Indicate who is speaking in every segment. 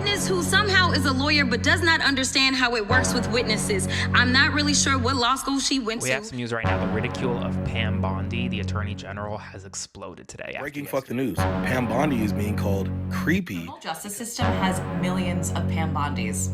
Speaker 1: witness who somehow is a lawyer but does not understand how it works with witnesses. I'm not really sure what law school she went to.
Speaker 2: We have some news right now. The ridicule of Pam Bondi, the Attorney General, has exploded today.
Speaker 3: Breaking fuck the news. Pam Bondi is being called creepy.
Speaker 4: The justice system has millions of Pam Bondis.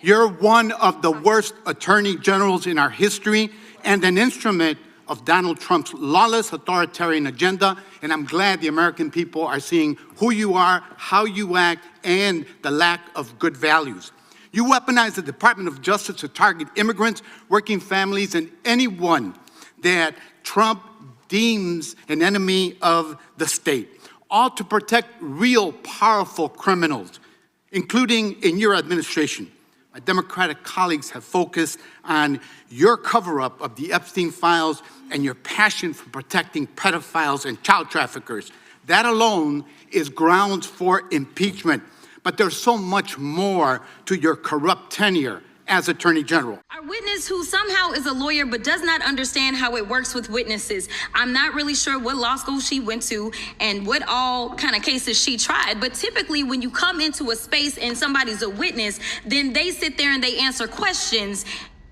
Speaker 5: You're one of the worst attorney generals in our history and an instrument of Donald Trump's lawless authoritarian agenda, and I'm glad the American people are seeing who you are, how you act, and the lack of good values. You weaponize the Department of Justice to target immigrants, working families, and anyone that Trump deems an enemy of the state, all to protect real powerful criminals, including in your administration. My Democratic colleagues have focused on your cover-up of the Epstein files and your passion for protecting pedophiles and child traffickers. That alone is grounds for impeachment. But there's so much more to your corrupt tenure as Attorney General.
Speaker 1: Our witness who somehow is a lawyer but does not understand how it works with witnesses. I'm not really sure what law school she went to and what all kind of cases she tried, but typically when you come into a space and somebody's a witness, then they sit there and they answer questions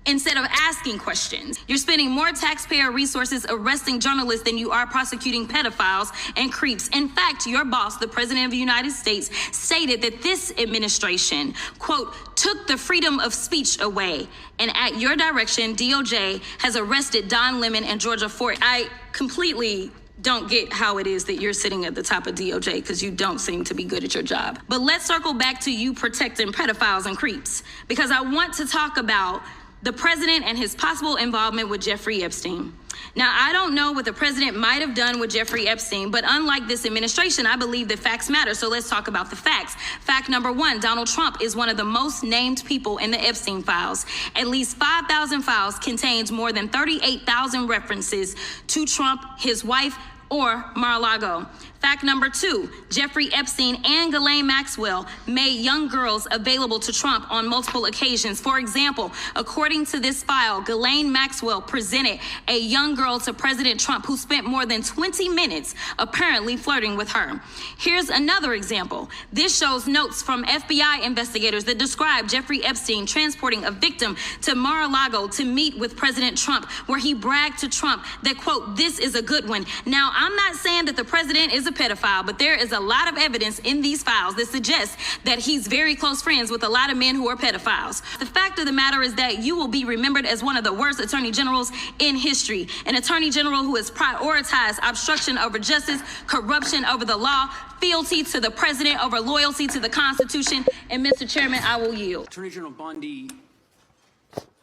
Speaker 1: instead of asking questions. You're spending more taxpayer resources arresting journalists than you are prosecuting pedophiles and creeps. In fact, your boss, the President of the United States, stated that this administration, quote, took the freedom of speech away. And at your direction, DOJ has arrested Don Lemon and Georgia Ford. I completely don't get how it is that you're sitting at the top of DOJ because you don't seem to be good at your job. But let's circle back to you protecting pedophiles and creeps, because I want to talk about the president and his possible involvement with Jeffrey Epstein. Now, I don't know what the president might have done with Jeffrey Epstein, but unlike this administration, I believe that facts matter. So let's talk about the facts. Fact number one, Donald Trump is one of the most named people in the Epstein files. At least 5,000 files contains more than 38,000 references to Trump, his wife, or Mar-a-Lago. Fact number two, Jeffrey Epstein and Ghislaine Maxwell made young girls available to Trump on multiple occasions. For example, according to this file, Ghislaine Maxwell presented a young girl to President Trump who spent more than 20 minutes apparently flirting with her. Here's another example. This shows notes from FBI investigators that describe Jeffrey Epstein transporting a victim to Mar-a-Lago to meet with President Trump, where he bragged to Trump that, quote, this is a good one. Now, I'm not saying that the president is a pedophile, but there is a lot of evidence in these files that suggests that he's very close friends with a lot of men who are pedophiles. The fact of the matter is that you will be remembered as one of the worst attorney generals in history, an attorney general who has prioritized obstruction over justice, corruption over the law, fealty to the president over loyalty to the Constitution. And Mr. Chairman, I will yield.
Speaker 6: Attorney General Bondi,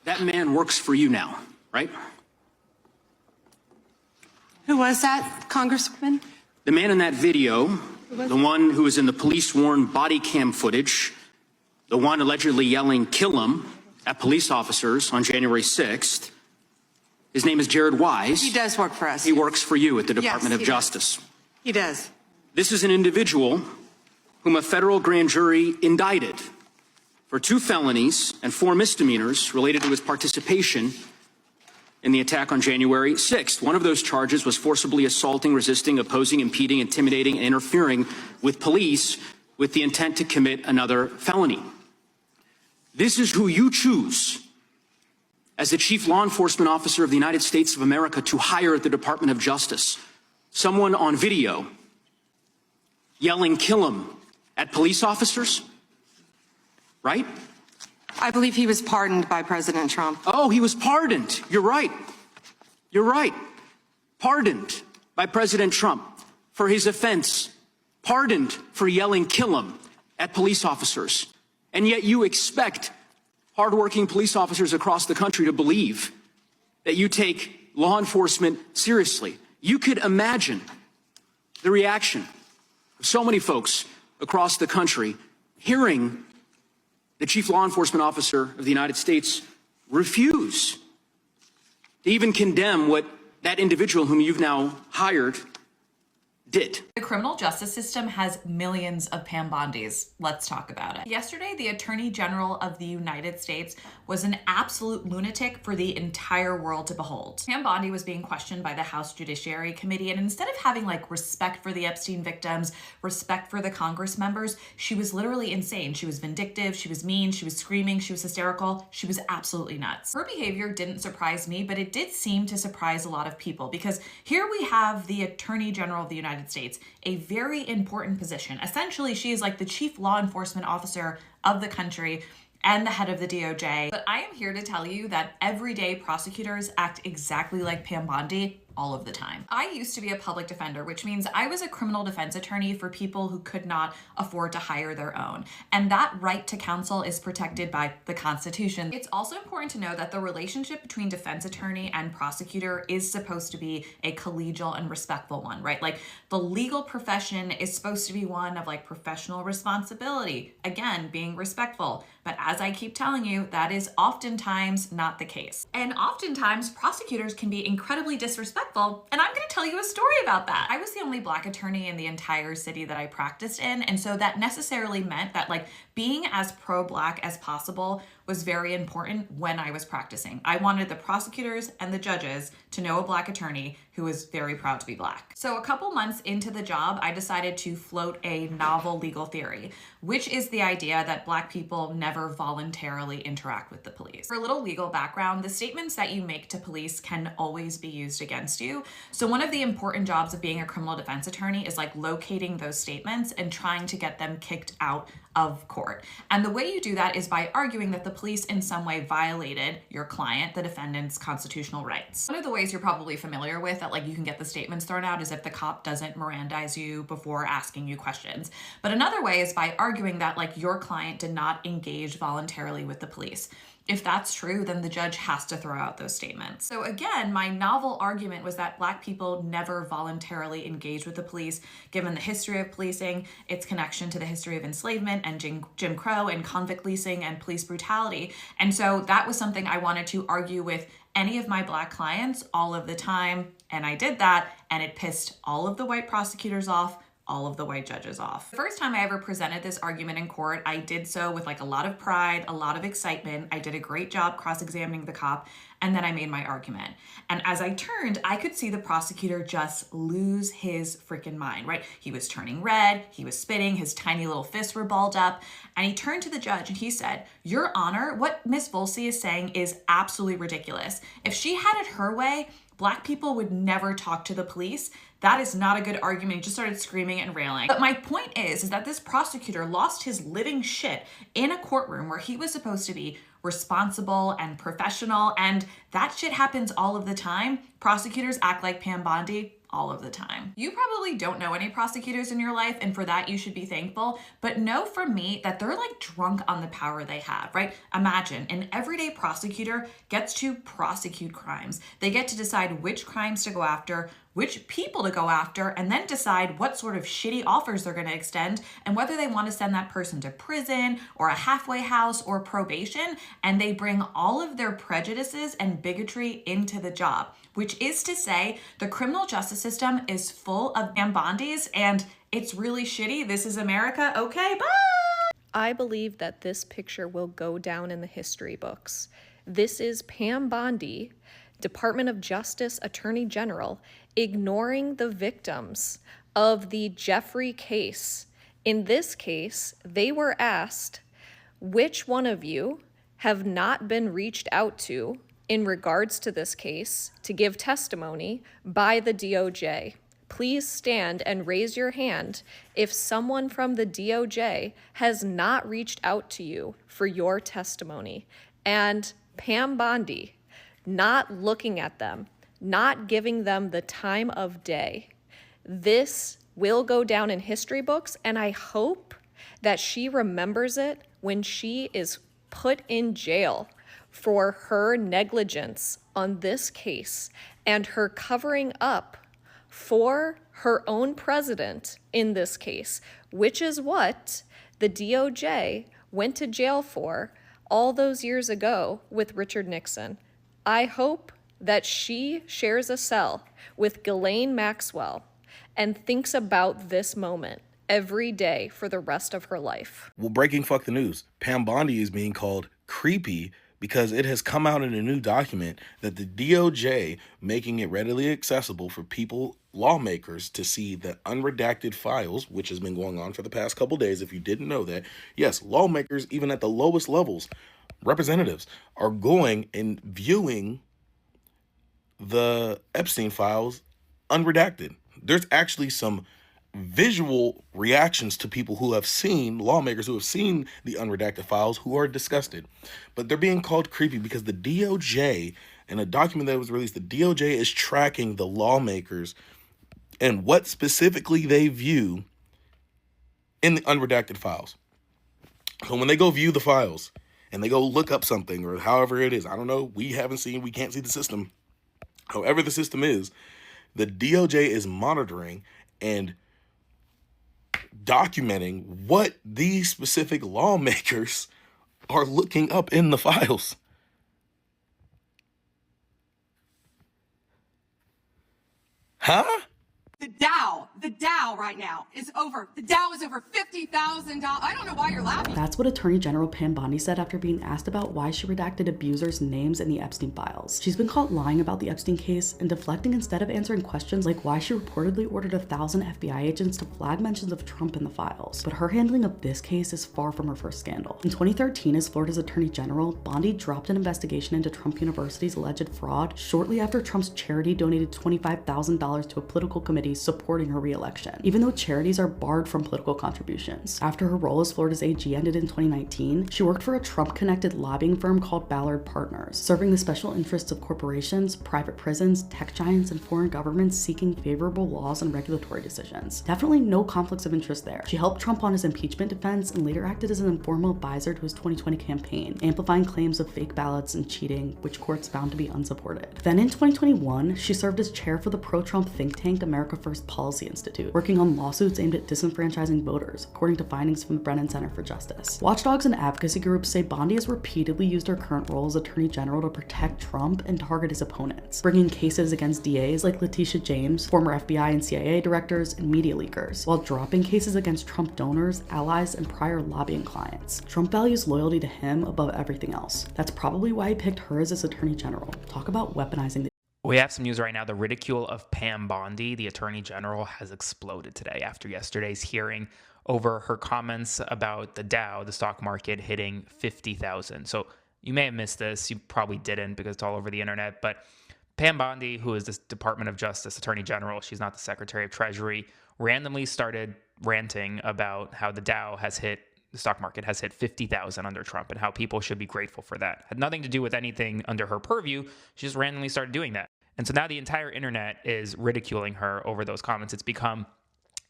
Speaker 6: that man works for you now, right?
Speaker 7: Who was that, Congressman?
Speaker 6: The man in that video, the one who was in the police-worn body cam footage, the one allegedly yelling, "kill him," at police officers on January 6th, his name is Jared Wise.
Speaker 7: He does work for us.
Speaker 6: He works for you at the Department of Justice.
Speaker 7: He does.
Speaker 6: This is an individual whom a federal grand jury indicted for 2 felonies and 4 misdemeanors related to his participation in the attack on January 6th. One of those charges was forcibly assaulting, resisting, opposing, impeding, intimidating, and interfering with police with the intent to commit another felony. This is who you choose as the Chief Law Enforcement Officer of the United States of America to hire at the Department of Justice. Someone on video yelling, "kill him," at police officers, right?
Speaker 7: I believe he was pardoned by President Trump.
Speaker 6: Oh, he was pardoned. You're right. You're right. Pardoned by President Trump for his offense. Pardoned for yelling, "kill him," at police officers. And yet you expect hardworking police officers across the country to believe that you take law enforcement seriously. You could imagine the reaction of so many folks across the country hearing the Chief Law Enforcement Officer of the United States refuse to even condemn what that individual whom you've now hired did.
Speaker 4: The criminal justice system has millions of Pam Bondis. Let's talk about it. Yesterday, the Attorney General of the United States was an absolute lunatic for the entire world to behold. Pam Bondi was being questioned by the House Judiciary Committee, and instead of having respect for the Epstein victims, respect for the Congress members, she was literally insane. She was vindictive, she was mean, she was screaming, she was hysterical, she was absolutely nuts. Her behavior didn't surprise me, but it did seem to surprise a lot of people, because here we have the Attorney General of the United States, a very important position. Essentially, she is like the chief law enforcement officer of the country and the head of the DOJ. But I am here to tell you that everyday prosecutors act exactly like Pam Bondi all of the time. I used to be a public defender, which means I was a criminal defense attorney for people who could not afford to hire their own. And that right to counsel is protected by the Constitution. It's also important to know that the relationship between defense attorney and prosecutor is supposed to be a collegial and respectful one, right? The legal profession is supposed to be one of professional responsibility, again, being respectful. But as I keep telling you, that is oftentimes not the case. And oftentimes prosecutors can be incredibly disrespectful. And I'm going to tell you a story about that. I was the only Black attorney in the entire city that I practiced in. And so that necessarily meant that being as pro-Black as possible was very important when I was practicing. I wanted the prosecutors and the judges to know a Black attorney who was very proud to be Black. So a couple months into the job, I decided to float a novel legal theory, which is the idea that Black people never voluntarily interact with the police. For a little legal background, the statements that you make to police can always be used against you. So one of the important jobs of being a criminal defense attorney is locating those statements and trying to get them kicked out of court. And the way you do that is by arguing that the police in some way violated your client, the defendant's constitutional rights. One of the ways you're probably familiar with that you can get the statements thrown out is if the cop doesn't Mirandize you before asking you questions. But another way is by arguing that your client did not engage voluntarily with the police. If that's true, then the judge has to throw out those statements. So again, my novel argument was that Black people never voluntarily engage with the police, given the history of policing, its connection to the history of enslavement and Jim Crow and convict leasing and police brutality. And so that was something I wanted to argue with any of my Black clients all of the time. And I did that, and it pissed all of the white prosecutors off, all of the white judges off. The first time I ever presented this argument in court, I did so with a lot of pride, a lot of excitement. I did a great job cross-examining the cop, and then I made my argument. And as I turned, I could see the prosecutor just lose his freaking mind, right? He was turning red, he was spitting, his tiny little fists were balled up, and he turned to the judge and he said, "Your Honor, what Miss Volsey is saying is absolutely ridiculous. If she had it her way, Black people would never talk to the police. That is not a good argument." He just started screaming and railing. But my point is that this prosecutor lost his living shit in a courtroom where he was supposed to be responsible and professional, and that shit happens all of the time. Prosecutors act like Pam Bondi all of the time. You probably don't know any prosecutors in your life, and for that you should be thankful, but know from me that they're drunk on the power they have, right? Imagine an everyday prosecutor gets to prosecute crimes. They get to decide which crimes to go after, which people to go after, and then decide what sort of shitty offers they're going to extend and whether they want to send that person to prison or a halfway house or probation. And they bring all of their prejudices and bigotry into the job, which is to say the criminal justice system is full of Pam Bondis and it's really shitty. This is America. Okay, bye.
Speaker 8: I believe that this picture will go down in the history books. This is Pam Bondi, Department of Justice Attorney General, ignoring the victims of the Jeffrey case. In this case, they were asked, which one of you have not been reached out to in regards to this case to give testimony by the DOJ? Please stand and raise your hand if someone from the DOJ has not reached out to you for your testimony. And Pam Bondi, not looking at them, not giving them the time of day. This will go down in history books, and I hope that she remembers it when she is put in jail for her negligence on this case and her covering up for her own president in this case, which is what the DOJ went to jail for all those years ago with Richard Nixon. I hope that she shares a cell with Ghislaine Maxwell and thinks about this moment every day for the rest of her life.
Speaker 3: Well, breaking fuck the news. Pam Bondi is being called creepy because it has come out in a new document that the DOJ making it readily accessible for people, lawmakers, to see the unredacted files, which has been going on for the past couple days. If you didn't know that, yes, lawmakers, even at the lowest levels, representatives, are going and viewing the Epstein files unredacted. There's actually some visual reactions to people who have seen, lawmakers who have seen the unredacted files, who are disgusted. But they're being called creepy because the DOJ, in a document that was released, the DOJ is tracking the lawmakers and what specifically they view in the unredacted files. So when they go view the files and they go look up something or however it is, I don't know, we can't see the system. However the system is, the DOJ is monitoring and documenting what these specific lawmakers are looking up in the files. Huh?
Speaker 9: The Dow right now is over. The Dow is over $50,000. I don't know why you're laughing.
Speaker 10: That's what Attorney General Pam Bondi said after being asked about why she redacted abusers' names in the Epstein files. She's been caught lying about the Epstein case and deflecting instead of answering questions like why she reportedly ordered 1,000 FBI agents to flag mentions of Trump in the files. But her handling of this case is far from her first scandal. In 2013, as Florida's Attorney General, Bondi dropped an investigation into Trump University's alleged fraud shortly after Trump's charity donated $25,000 to a political committee supporting her re-election, even though charities are barred from political contributions. After her role as Florida's AG ended in 2019, she worked for a Trump-connected lobbying firm called Ballard Partners, serving the special interests of corporations, private prisons, tech giants, and foreign governments seeking favorable laws and regulatory decisions. Definitely no conflicts of interest there. She helped Trump on his impeachment defense and later acted as an informal advisor to his 2020 campaign, amplifying claims of fake ballots and cheating, which courts found to be unsupported. Then in 2021, she served as chair for the pro-Trump think tank America First Policy Institute, working on lawsuits aimed at disenfranchising voters, according to findings from the Brennan Center for Justice. Watchdogs and advocacy groups say Bondi has repeatedly used her current role as Attorney General to protect Trump and target his opponents, bringing cases against DAs like Letitia James, former FBI and CIA directors, and media leakers, while dropping cases against Trump donors, allies, and prior lobbying clients. Trump values loyalty to him above everything else. That's probably why he picked her as his Attorney General. Talk about weaponizing the
Speaker 2: We have some news right now. The ridicule of Pam Bondi, the Attorney General, has exploded today after yesterday's hearing over her comments about the Dow, the stock market, hitting 50,000. So you may have missed this. You probably didn't because it's all over the internet. But Pam Bondi, who is the Department of Justice Attorney General, she's not the Secretary of Treasury, randomly started ranting about how the Dow has hit, the stock market has hit 50,000 under Trump and how people should be grateful for that. Had nothing to do with anything under her purview. She just randomly started doing that. And so now the entire internet is ridiculing her over those comments. It's become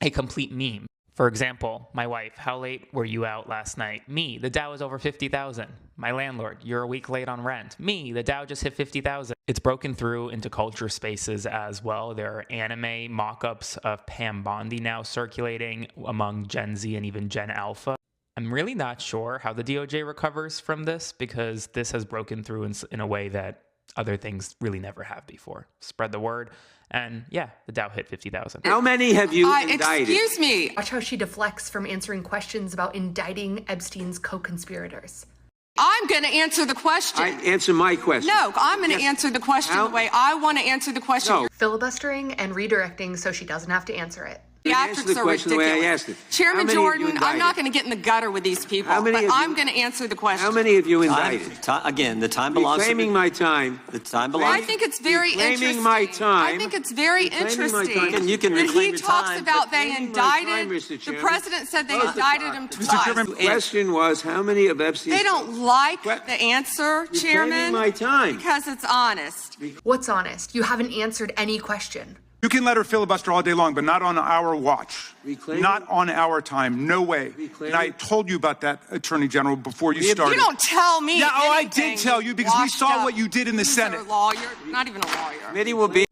Speaker 2: a complete meme. For example, my wife, how late were you out last night? Me, the Dow is over 50,000. My landlord, you're a week late on rent. Me, the Dow just hit 50,000. It's broken through into culture spaces as well. There are anime mock-ups of Pam Bondi now circulating among Gen Z and even Gen Alpha. I'm really not sure how the DOJ recovers from this because this has broken through in a way that other things really never have before. Spread the word. And yeah, the Dow hit 50,000.
Speaker 11: How many have you indicted?
Speaker 9: Excuse me.
Speaker 12: Watch how she deflects from answering questions about indicting Epstein's co-conspirators.
Speaker 9: I'm going to answer the question.
Speaker 11: Answer my question.
Speaker 9: No, I'm going to answer the question the way I want to answer the question.
Speaker 11: No.
Speaker 12: Filibustering and redirecting so she doesn't have to answer it.
Speaker 11: Answer the question the way I asked it.
Speaker 9: Chairman Jordan, I'm not going to get in the gutter with these people, but I'm going to answer the question.
Speaker 11: How many have you indicted?
Speaker 13: Again, the time belongs to
Speaker 11: Reclaiming my time.
Speaker 13: The time belongs.
Speaker 9: I think it's very interesting.
Speaker 11: Reclaiming my time.
Speaker 9: I think it's very interesting.
Speaker 13: And you can
Speaker 9: that
Speaker 13: reclaim
Speaker 9: he
Speaker 13: your
Speaker 9: talks
Speaker 13: time.
Speaker 9: about they indicted.
Speaker 11: Mr.
Speaker 9: The president said they indicted him twice.
Speaker 11: The question was how many of Epstein's...
Speaker 9: They don't like the answer, Chairman,
Speaker 11: my time.
Speaker 9: because it's honest.
Speaker 12: What's honest? You haven't answered any question.
Speaker 14: You can let her filibuster all day long, but not on our watch. Not on our time. No way. And I told you about that, Attorney General, before you started.
Speaker 9: You don't tell me.
Speaker 14: Yeah, I did tell you because we saw what you did in the Senate.
Speaker 9: You're a lawyer, not even a lawyer.
Speaker 11: Committee will be...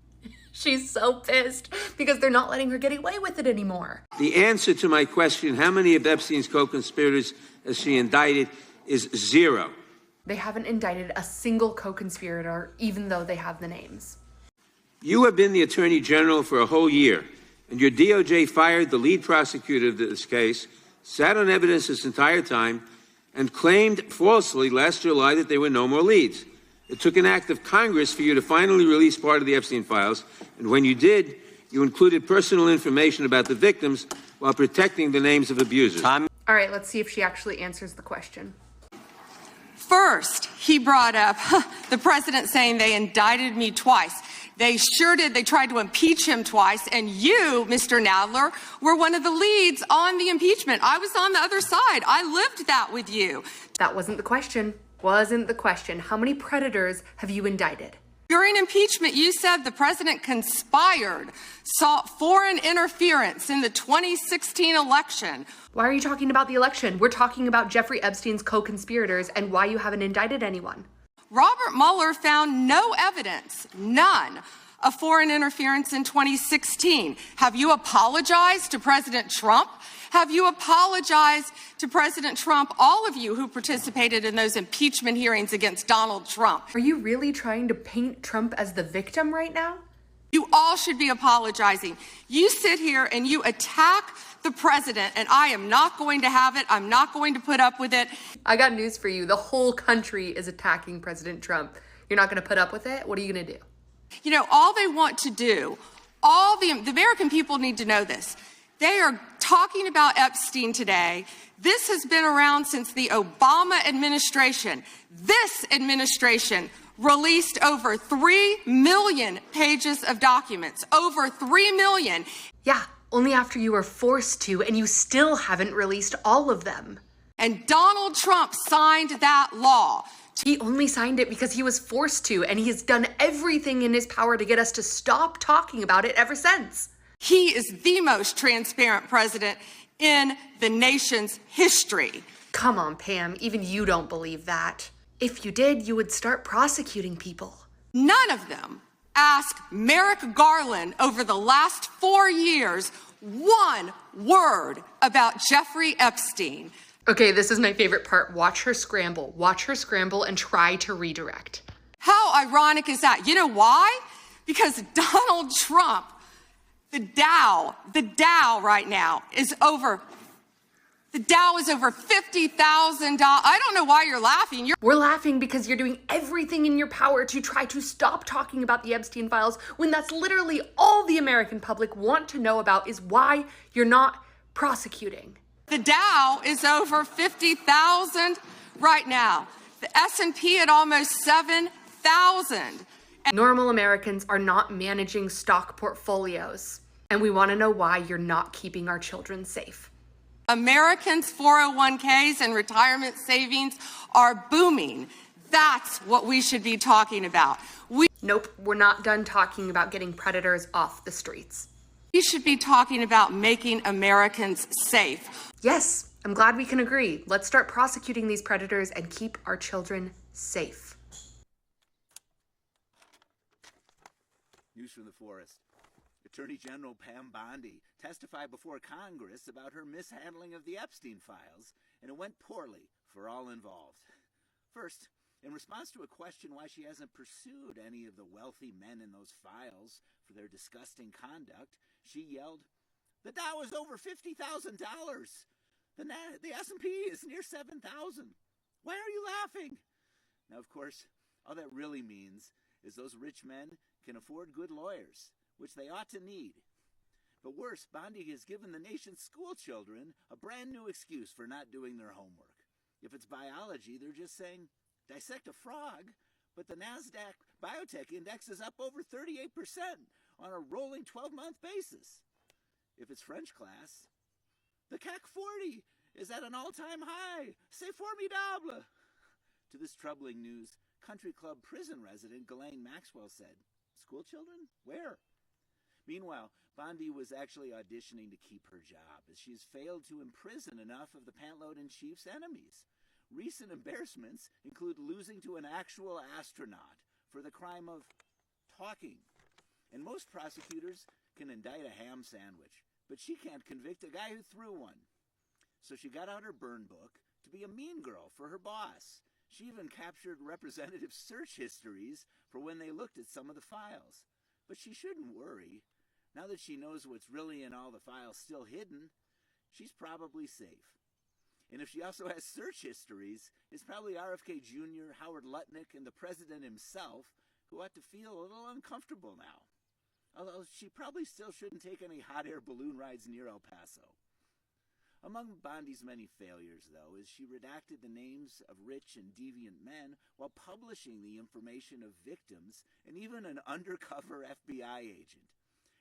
Speaker 12: She's so pissed because they're not letting her get away with it anymore.
Speaker 11: The answer to my question, how many of Epstein's co-conspirators has she indicted, is 0.
Speaker 12: They haven't indicted a single co-conspirator, even though they have the names.
Speaker 11: You have been the Attorney General for a whole year, and your DOJ fired the lead prosecutor of this case, sat on evidence this entire time, and claimed falsely last July that there were no more leads. It took an act of Congress for you to finally release part of the Epstein files, and when you did, you included personal information about the victims while protecting the names of abusers.
Speaker 12: All right, let's see if she actually answers the question.
Speaker 15: First, he brought up the president saying they indicted me twice. They sure did. They tried to impeach him twice. And you, Mr. Nadler, were one of the leads on the impeachment. I was on the other side. I lived that with you.
Speaker 12: That wasn't the question. Wasn't the question. How many predators have you indicted?
Speaker 15: During impeachment, you said the president conspired, sought foreign interference in the 2016 election.
Speaker 12: Why are you talking about the election? We're talking about Jeffrey Epstein's co-conspirators and why you haven't indicted anyone.
Speaker 15: Robert Mueller found no evidence, none, of foreign interference in 2016. Have you apologized to President Trump? Have you apologized to President Trump, all of you who participated in those impeachment hearings against Donald Trump?
Speaker 12: Are you really trying to paint Trump as the victim right now?
Speaker 15: You all should be apologizing. You sit here and you attack the president, and I am not going to have it. I'm not going to put up with it.
Speaker 12: I got news for you. The whole country is attacking President Trump. You're not going to put up with it? What are you going to do?
Speaker 15: You know, all they want to do, all the American people need to know this. They are talking about Epstein today. This has been around since the Obama administration. This administration released over 3 million pages of documents. Over 3 million.
Speaker 12: Yeah, only after you were forced to, and you still haven't released all of them.
Speaker 15: And Donald Trump signed that law.
Speaker 12: He only signed it because he was forced to, and he has done everything in his power to get us to stop talking about it ever since.
Speaker 15: He is the most transparent president in the nation's history.
Speaker 12: Come on, Pam, even you don't believe that. If you did, you would start prosecuting people.
Speaker 15: None of them asked Merrick Garland over the last 4 years one word about Jeffrey Epstein.
Speaker 12: Okay, this is my favorite part. Watch her scramble. Watch her scramble and try to redirect.
Speaker 15: How ironic is that? You know why? Because Donald Trump, the Dow right now is over. The Dow is over $50,000. I don't know why you're laughing.
Speaker 12: We're laughing because you're doing everything in your power to try to stop talking about the Epstein files when that's literally all the American public want to know about is why you're not prosecuting.
Speaker 15: The Dow is over 50,000 right now. The S&P at almost 7,000.
Speaker 12: Normal Americans are not managing stock portfolios, and we want to know why you're not keeping our children safe.
Speaker 15: Americans' 401ks and retirement savings are booming. That's what we should be talking about.
Speaker 12: Nope, we're not done talking about getting predators off the streets.
Speaker 15: We should be talking about making Americans safe.
Speaker 12: Yes, I'm glad we can agree. Let's start prosecuting these predators and keep our children safe.
Speaker 16: News from the forest. Attorney General Pam Bondi testified before Congress about her mishandling of the Epstein files, and it went poorly for all involved. First, in response to a question why she hasn't pursued any of the wealthy men in those files for their disgusting conduct, she yelled, "The Dow is over $50,000. The S&P is near 7,000. Why are you laughing?" Now, of course, all that really means is those rich men can afford good lawyers, which they ought to need. But worse, Bondi has given the nation's school children a brand new excuse for not doing their homework. If it's biology, they're just saying, dissect a frog, but the NASDAQ Biotech Index is up over 38% on a rolling 12-month basis. If it's French class, the CAC 40 is at an all-time high. C'est formidable. To this troubling news, Country Club prison resident Ghislaine Maxwell said, "School children? Where?" Meanwhile, Bondi was actually auditioning to keep her job, as she's failed to imprison enough of the pantload-in-chief's enemies. Recent embarrassments include losing to an actual astronaut for the crime of talking. And most prosecutors can indict a ham sandwich, but she can't convict a guy who threw one. So she got out her burn book to be a mean girl for her boss. She even captured representative search histories for when they looked at some of the files. But she shouldn't worry. Now that she knows what's really in all the files still hidden, she's probably safe. And if she also has search histories, it's probably RFK Jr., Howard Lutnick, and the president himself who ought to feel a little uncomfortable now. Although she probably still shouldn't take any hot air balloon rides near El Paso. Among Bondi's many failures, though, is she redacted the names of rich and deviant men while publishing the information of victims and even an undercover FBI agent.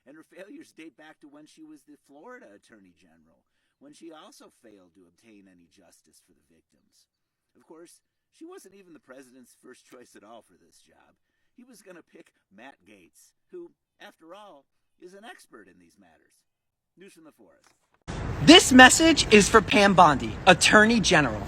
Speaker 16: And her failures date back to when she was the Florida Attorney General, when she also failed to obtain any justice for the victims. Of course, she wasn't even the president's first choice at all for this job. He was going to pick Matt Gaetz, who, after all, is an expert in these matters. News from the forest.
Speaker 17: This message is for Pam Bondi, Attorney General.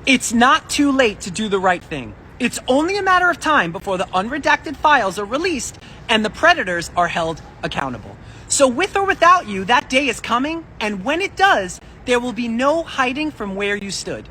Speaker 17: It's not too late to do the right thing. It's only a matter of time before the unredacted files are released and the predators are held accountable. So with or without you, that day is coming, and when it does, there will be no hiding from where you stood.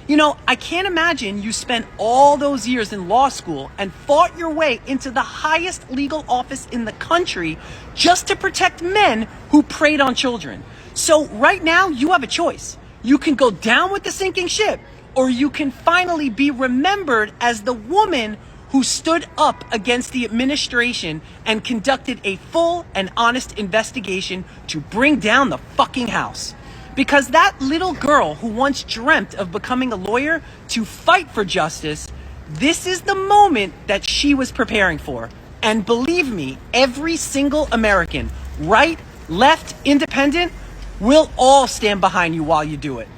Speaker 17: You know, I can't imagine you spent all those years in law school and fought your way into the highest legal office in the country just to protect men who preyed on children. So right now, you have a choice. You can go down with the sinking ship, or you can finally be remembered as the woman who stood up against the administration and conducted a full and honest investigation to bring down the fucking House. Because that little girl who once dreamt of becoming a lawyer to fight for justice, this is the moment that she was preparing for. And believe me, every single American, right, left, independent, will all stand behind you while you do it.